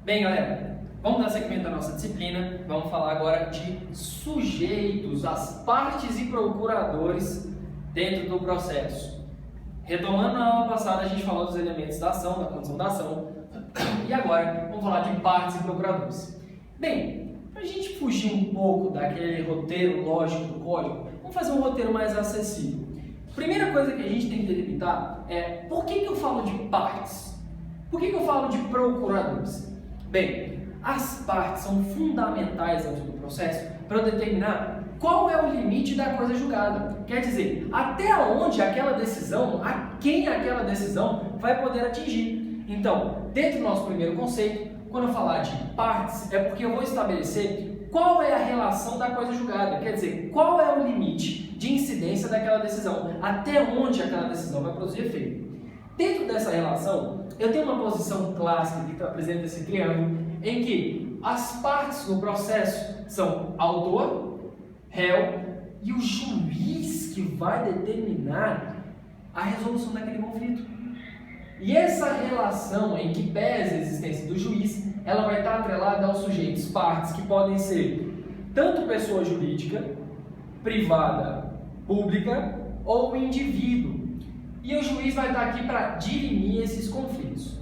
Bem, galera, vamos dar seguimento à nossa disciplina. Vamos falar agora de sujeitos, as partes e procuradores dentro do processo. Retomando na aula passada, a gente falou dos elementos da ação, da condição da ação, e agora vamos falar de partes e procuradores. Bem, para a gente fugir um pouco daquele roteiro lógico do código, vamos fazer um roteiro mais acessível. Primeira coisa que a gente tem que delimitar é por que eu falo de partes? Por que eu falo de procuradores? Bem, as partes são fundamentais dentro do processo para eu determinar qual é o limite da coisa julgada. Quer dizer, até onde aquela decisão, a quem aquela decisão vai poder atingir. Então, dentro do nosso primeiro conceito, quando eu falar de partes, é porque eu vou estabelecer qual é a relação da coisa julgada. Quer dizer, qual é o limite de incidência daquela decisão, até onde aquela decisão vai produzir efeito. Dentro dessa relação, eu tenho uma posição clássica que apresenta esse triângulo, em que as partes do processo são autor, réu e o juiz que vai determinar a resolução daquele conflito. E essa relação em que pesa a existência do juiz, ela vai estar atrelada aos sujeitos partes, que podem ser tanto pessoa jurídica, privada, pública ou indivíduo. E o juiz vai estar aqui para dirimir esses conflitos.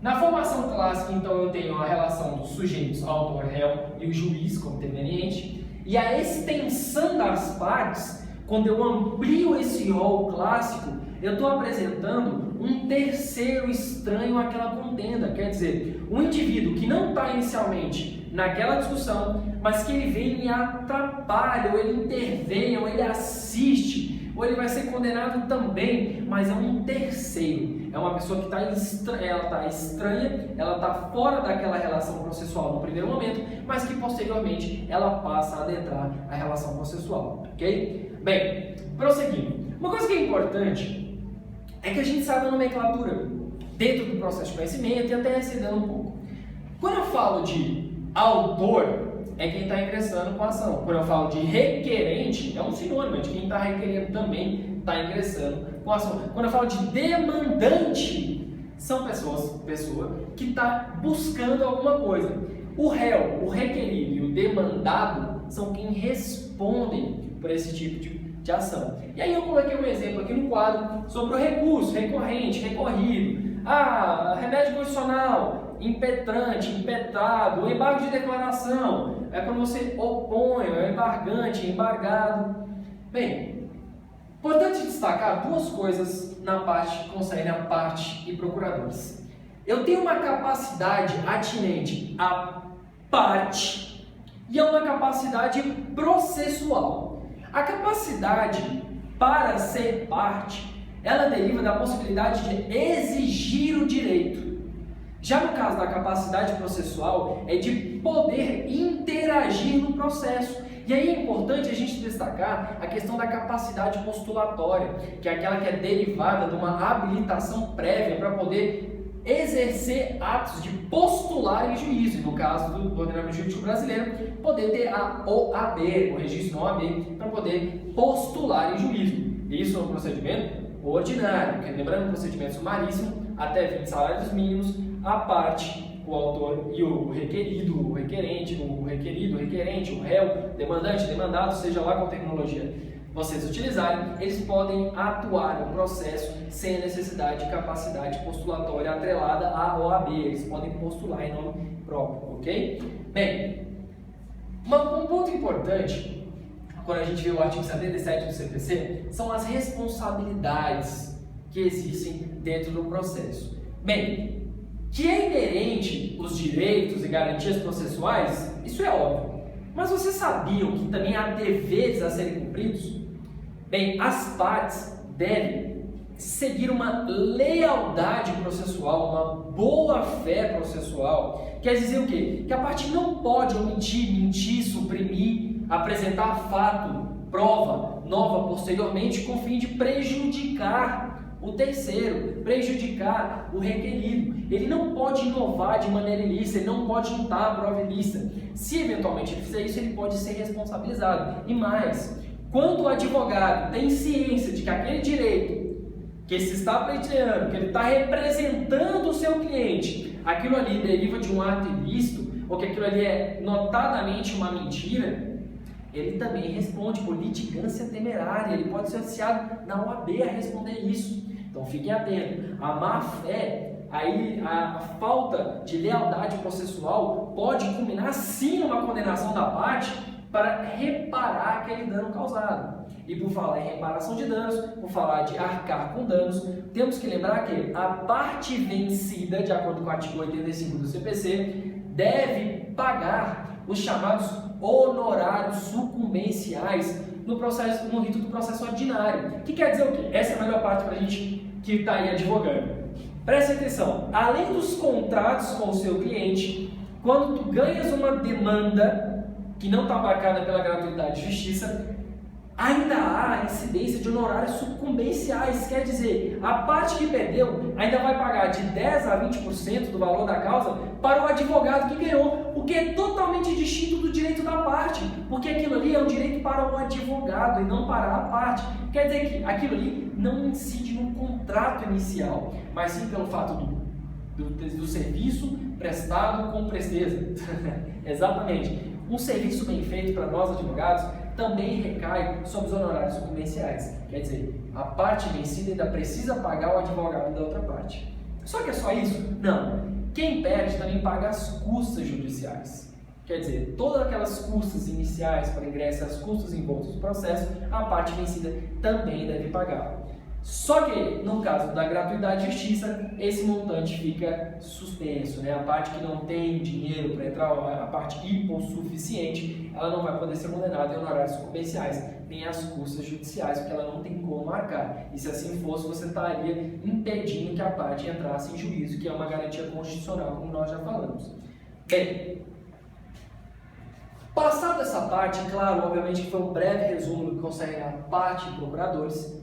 Na formação clássica, então, eu tenho a relação dos sujeitos, autor, réu e o juiz como interveniente. E a extensão das partes, quando eu amplio esse rol clássico, eu estou apresentando um terceiro estranho àquela contenda. Quer dizer, um indivíduo que não está inicialmente naquela discussão, mas que ele vem e atrapalha, ou ele intervém, ou ele assiste, ou ele vai ser condenado também, mas é um terceiro. É uma pessoa que está estranha, ela está fora daquela relação processual no primeiro momento, mas que posteriormente ela passa a adentrar a relação processual, ok? Bem, prosseguindo. Uma coisa que é importante é que a gente saiba a nomenclatura dentro do processo de conhecimento e até recebendo um pouco. Quando eu falo de autor, é quem está ingressando com a ação. Quando eu falo de requerente, é um sinônimo de quem está requerendo também está ingressando com a ação. Quando eu falo de demandante, são pessoa que está buscando alguma coisa. O réu, o requerido e o demandado são quem respondem por esse tipo de ação. E aí eu coloquei um exemplo aqui no quadro sobre o recurso, recorrente, recorrido. Remédio condicional, impetrante, impetrado, o embargo de declaração, é quando você opõe, é o embargante, embargado. Bem, importante destacar duas coisas na parte que concerne a parte e procuradores. Eu tenho uma capacidade atinente à parte e a uma capacidade processual. A capacidade para ser parte, ela deriva da possibilidade de exigir o direito. Já no caso da capacidade processual, é de poder interagir no processo. E aí é importante a gente destacar a questão da capacidade postulatória, que é aquela que é derivada de uma habilitação prévia para poder exercer atos de postular em juízo. E no caso do ordenamento jurídico brasileiro, poder ter a OAB, o registro na OAB, para poder postular em juízo. Isso é um procedimento ordinário, porque lembrando, um procedimento sumaríssimo, até 20 salários mínimos, a parte, o autor e o requerido, o requerente, o requerido, o requerente, o réu, demandante, demandado, seja lá qual tecnologia vocês utilizarem, eles podem atuar no processo sem a necessidade de capacidade postulatória atrelada à OAB, eles podem postular em nome próprio, ok? Bem, um ponto importante, quando a gente vê o artigo 77 do CPC, são as responsabilidades que existem dentro do processo. Bem, que é inerente os direitos e garantias processuais, isso é óbvio. Mas vocês sabiam que também há deveres a serem cumpridos? Bem, as partes devem seguir uma lealdade processual, uma boa-fé processual. Quer dizer o quê? Que a parte não pode omitir, mentir, suprimir, apresentar fato, prova nova posteriormente com o fim de prejudicar o terceiro, prejudicar o requerido. Ele não pode inovar de maneira ilícita, ele não pode juntar a prova ilícita. Se eventualmente ele fizer isso, ele pode ser responsabilizado. E mais, quando o advogado tem ciência de que aquele direito que se está pleiteando, que ele está representando o seu cliente, aquilo ali deriva de um ato ilícito, ou que aquilo ali é notadamente uma mentira, ele também responde por litigância temerária, ele pode ser associado na OAB a responder isso. Então fiquem atentos, a má-fé, aí a falta de lealdade processual pode culminar sim numa condenação da parte para reparar aquele dano causado. E por falar em reparação de danos, por falar de arcar com danos, temos que lembrar que a parte vencida, de acordo com o artigo 85 do CPC, deve pagar os chamados honorários sucumbenciais no rito do processo ordinário. O que quer dizer o quê? Essa é a melhor parte para a gente que está aí advogando. Preste atenção, além dos contratos com o seu cliente, quando tu ganhas uma demanda que não está marcada pela gratuidade de justiça, ainda há incidência de honorários sucumbenciais, quer dizer, a parte que perdeu ainda vai pagar de 10% a 20% do valor da causa para o advogado que ganhou, o que é totalmente distinto do direito da parte, porque aquilo ali é um direito para o advogado e não para a parte. Quer dizer que aquilo ali não incide no contrato inicial, mas sim pelo fato do serviço prestado com presteza. Exatamente. Um serviço bem feito para nós advogados também recai sobre os honorários sucumbenciais. Quer dizer, a parte vencida ainda precisa pagar o advogado da outra parte. Só que é só isso? Não. Quem perde também paga as custas judiciais. Quer dizer, todas aquelas custas iniciais para ingresso, as custas envoltas no processo, a parte vencida também deve pagar. Só que, no caso da gratuidade de justiça, esse montante fica suspenso, né? A parte que não tem dinheiro para entrar, a parte hipossuficiente, ela não vai poder ser condenada em honorários sucumbenciais, nem as custas judiciais, porque ela não tem como marcar. E se assim fosse, você estaria impedindo que a parte entrasse em juízo, que é uma garantia constitucional, como nós já falamos. Bem, passada essa parte, claro, obviamente que foi um breve resumo do que concerne a parte de procuradores,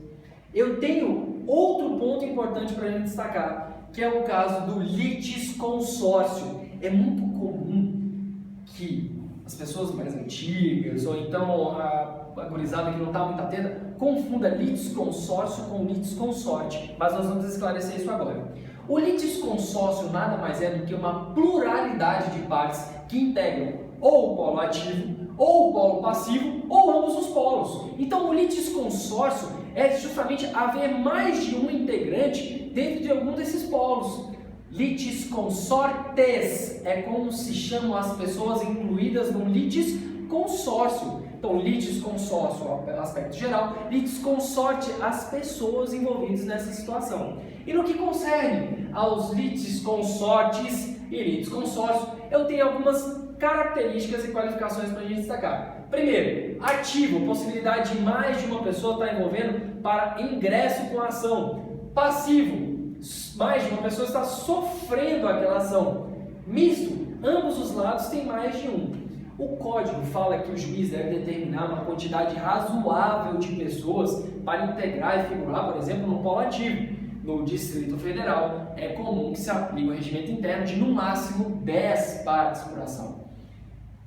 eu tenho outro ponto importante para a gente destacar, que é o caso do litisconsórcio. É muito comum que as pessoas mais antigas, ou então a gurizada que não está muito atenta, confunda litisconsórcio com litisconsorte, mas nós vamos esclarecer isso agora. O litisconsórcio nada mais é do que uma pluralidade de partes que integram ou o polo ativo, ou o polo passivo, ou ambos os polos. Então o litisconsórcio é justamente haver mais de um integrante dentro de algum desses polos. Litisconsortes é como se chamam as pessoas incluídas no litisconsórcio. Então, litisconsórcio é o aspecto geral, litisconsorte as pessoas envolvidas nessa situação. E no que concerne aos litisconsortes e litisconsórcio, eu tenho algumas características e qualificações para a gente destacar. Primeiro, ativo, possibilidade de mais de uma pessoa estar envolvendo para ingresso com a ação. Passivo, mais de uma pessoa está sofrendo aquela ação. Misto, ambos os lados têm mais de um. O código fala que o juiz deve determinar uma quantidade razoável de pessoas para integrar e figurar, por exemplo, no polo ativo. No Distrito Federal, é comum que se aplique o regimento interno de no máximo 10 partes por ação.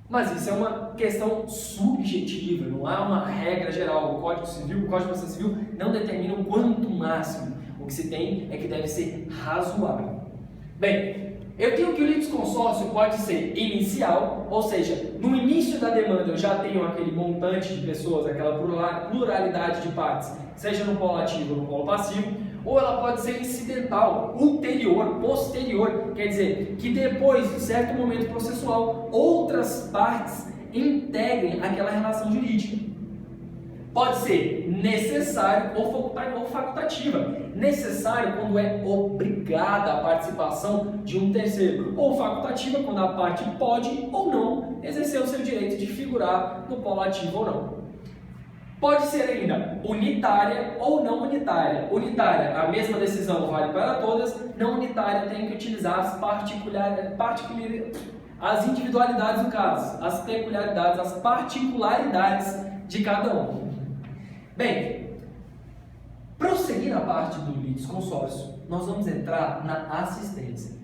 Mas isso é uma questão subjetiva, não há uma regra geral. O Código Civil, o Código de Processo Civil não determina o quanto máximo. O que se tem é que deve ser razoável. Bem, eu tenho que o litisconsórcio pode ser inicial, ou seja, no início da demanda eu já tenho aquele montante de pessoas, aquela pluralidade de partes, seja no polo ativo ou no polo passivo, ou ela pode ser incidental, ulterior, posterior, quer dizer, que depois de certo momento processual, outras partes integrem aquela relação jurídica. Pode ser necessário ou facultativa. Necessário quando é obrigada a participação de um terceiro, ou facultativa quando a parte pode ou não exercer o seu direito de figurar no polo ativo ou não. Pode ser ainda unitária ou não unitária. Unitária, a mesma decisão vale para todas. Não unitária, tem que utilizar as individualidades do caso, as peculiaridades, as particularidades de cada um. Bem, prosseguir na parte do litisconsórcio, nós vamos entrar na assistência.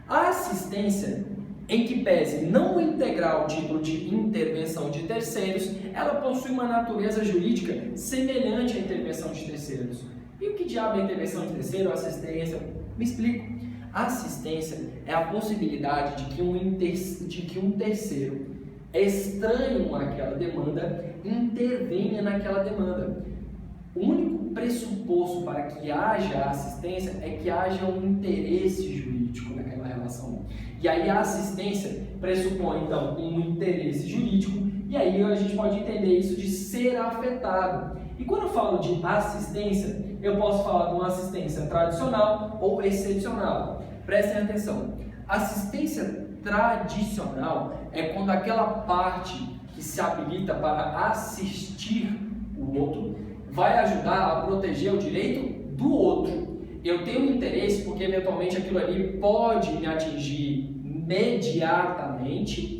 A assistência, em que pese não integrar o título de intervenção de terceiros, ela possui uma natureza jurídica semelhante à intervenção de terceiros. E o que diabo é intervenção de terceiro, assistência? Me explico. Assistência é a possibilidade de que um terceiro estranho àquela demanda intervenha naquela demanda. O único pressuposto para que haja assistência é que haja um interesse jurídico naquela relação. E aí a assistência pressupõe, então, um interesse jurídico, e aí a gente pode entender isso de ser afetado. E quando eu falo de assistência, eu posso falar de uma assistência tradicional ou excepcional. Prestem atenção. Assistência tradicional é quando aquela parte que se habilita para assistir o outro vai ajudar a proteger o direito do outro. Eu tenho um interesse porque eventualmente aquilo ali pode me atingir imediatamente.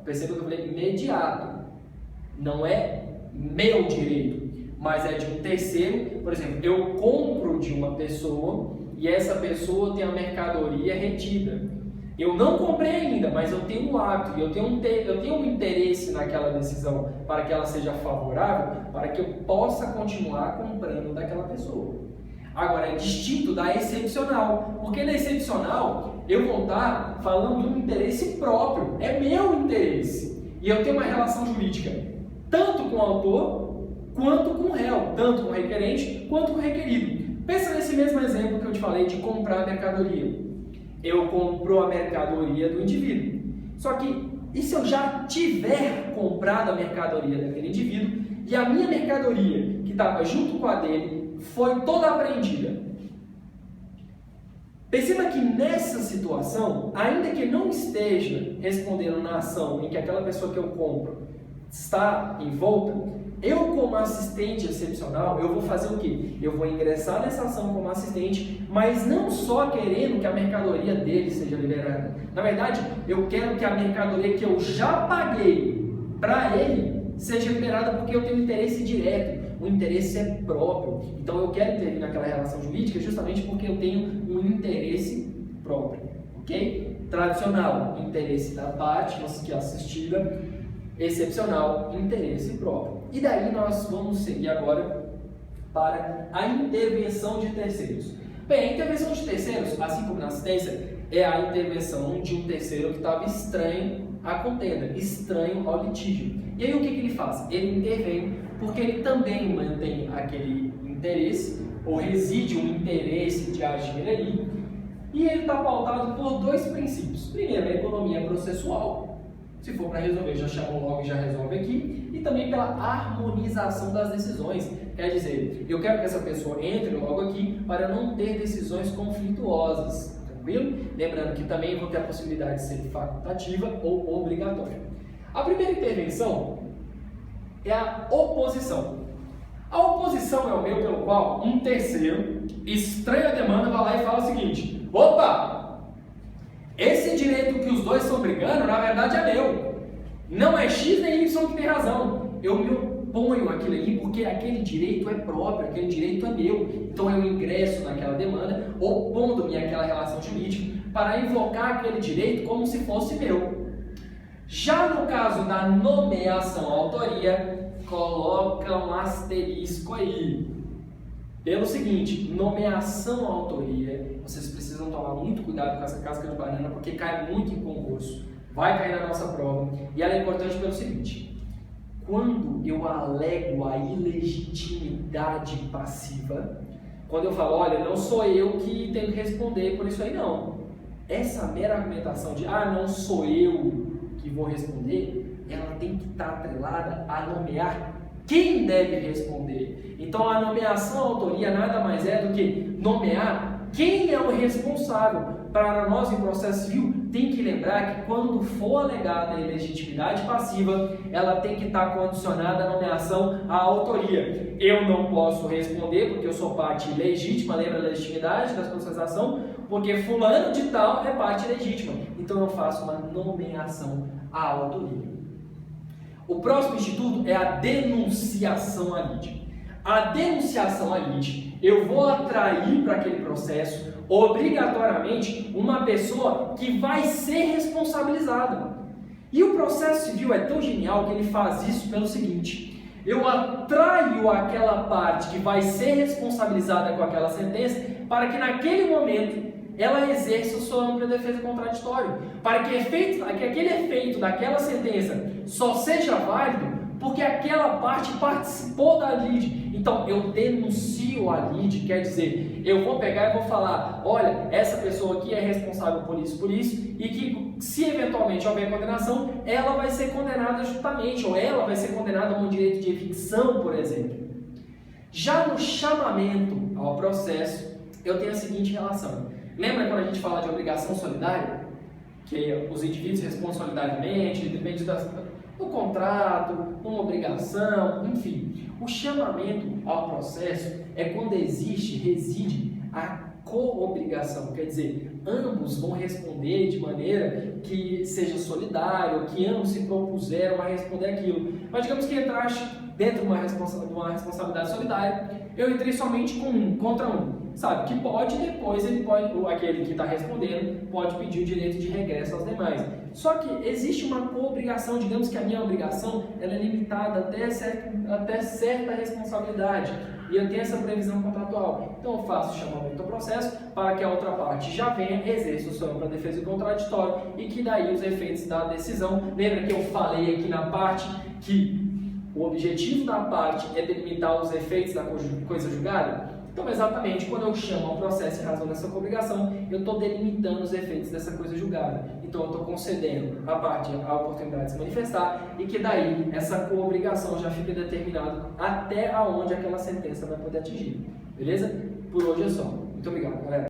Perceba que eu falei imediato. Não é meu direito, mas é de um terceiro. Por exemplo, eu compro de uma pessoa e essa pessoa tem a mercadoria retida. Eu não comprei ainda, mas eu tenho um hábito, eu tenho um interesse naquela decisão para que ela seja favorável, para que eu possa continuar comprando daquela pessoa. Agora, é distinto da excepcional, porque na excepcional eu vou estar falando de um interesse próprio, é meu interesse. E eu tenho uma relação jurídica tanto com o autor quanto com o réu, tanto com o requerente quanto com o requerido. Pensa nesse mesmo exemplo que eu te falei de comprar a mercadoria. Eu compro a mercadoria do indivíduo. Só que, e se eu já tiver comprado a mercadoria daquele indivíduo e a minha mercadoria, que estava junto com a dele, foi toda apreendida? Perceba que nessa situação, ainda que não esteja respondendo na ação em que aquela pessoa que eu compro está envolta, eu como assistente excepcional, eu vou fazer o quê? Eu vou ingressar nessa ação como assistente, mas não só querendo que a mercadoria dele seja liberada. Na verdade, eu quero que a mercadoria que eu já paguei para ele seja liberada porque eu tenho interesse direto. O interesse é próprio. Então eu quero intervir naquela relação jurídica justamente porque eu tenho um interesse próprio. Ok? Tradicional, interesse da parte que é assistida. Excepcional, interesse próprio. E daí nós vamos seguir agora para a intervenção de terceiros. Bem, a intervenção de terceiros, assim como na assistência, é a intervenção de um terceiro que estava estranho à contenda, estranho ao litígio. E aí o que ele faz? Ele intervém porque ele também mantém aquele interesse, ou reside um interesse de agir ali, e ele está pautado por dois princípios. Primeiro, a economia processual. Se for para resolver, já chamou logo e já resolve aqui. E também pela harmonização das decisões. Quer dizer, eu quero que essa pessoa entre logo aqui para não ter decisões conflituosas. Tranquilo? Lembrando que também vou ter a possibilidade de ser facultativa ou obrigatória. A primeira intervenção é a oposição. A oposição é o meio pelo qual um terceiro estranha a demanda, vai lá e fala o seguinte: opa! Esse direito que os dois estão brigando, na verdade é meu. Não é X nem Y que tem razão. Eu me oponho àquilo ali porque aquele direito é próprio, aquele direito é meu. Então eu ingresso naquela demanda, opondo-me àquela relação jurídica para invocar aquele direito como se fosse meu. Já no caso da nomeação à autoria, coloca um asterisco aí. Pelo seguinte, nomeação à autoria, vocês precisam tomar muito cuidado com essa casca de banana porque cai muito em concurso, vai cair na nossa prova, e ela é importante pelo seguinte: quando eu alego a ilegitimidade passiva, quando eu falo, olha, não sou eu que tenho que responder por isso aí não, essa mera argumentação de, não sou eu que vou responder, ela tem que estar atrelada a nomear quem deve responder. Então a nomeação à autoria nada mais é do que nomear quem é o responsável. Para nós em processo civil, tem que lembrar que quando for alegada a ilegitimidade passiva, ela tem que estar condicionada à nomeação à autoria. Eu não posso responder porque eu sou parte legítima, lembra a legitimidade da processação? Porque fulano de tal é parte legítima. Então eu faço uma nomeação à autoria. O próximo instituto é a denunciação à lide. A denunciação à lide, eu vou atrair para aquele processo, obrigatoriamente, uma pessoa que vai ser responsabilizada. E o processo civil é tão genial que ele faz isso pelo seguinte: eu atraio aquela parte que vai ser responsabilizada com aquela sentença para que naquele momento ela exerça sua ampla defesa contraditória, para que aquele efeito daquela sentença só seja válido porque aquela parte participou da lide. Então, eu denuncio a lide, quer dizer, eu vou pegar e vou falar, olha, essa pessoa aqui é responsável por isso, e que se eventualmente houver condenação, ela vai ser condenada justamente, ou ela vai ser condenada a um direito de evicção, por exemplo. Já no chamamento ao processo, eu tenho a seguinte relação. Lembra quando a gente fala de obrigação solidária? Que os indivíduos respondem solidariamente, depende do contrato, uma obrigação, enfim. O chamamento ao processo é quando reside a co-obrigação, quer dizer, ambos vão responder de maneira que seja solidário, que ambos se propuseram a responder aquilo. Mas digamos que entraste dentro de uma responsabilidade solidária, eu entrei somente com um contra um. Sabe, que depois aquele que está respondendo pode pedir o direito de regresso aos demais. Só que existe uma co-obrigação, digamos que a minha obrigação ela é limitada até certa responsabilidade. E eu tenho essa previsão contratual. Então eu faço o chamamento ao processo para que a outra parte já venha, exerça o seu ampla defesa contraditória e que daí os efeitos da decisão. Lembra que eu falei aqui na parte que o objetivo da parte é delimitar os efeitos da coisa julgada? Então, exatamente, quando eu chamo ao processo em razão dessa obrigação, eu estou delimitando os efeitos dessa coisa julgada. Então, eu estou concedendo à parte a oportunidade de se manifestar e que daí essa co-obrigação já fica determinada até aonde aquela sentença vai poder atingir. Beleza? Por hoje é só. Muito obrigado, galera.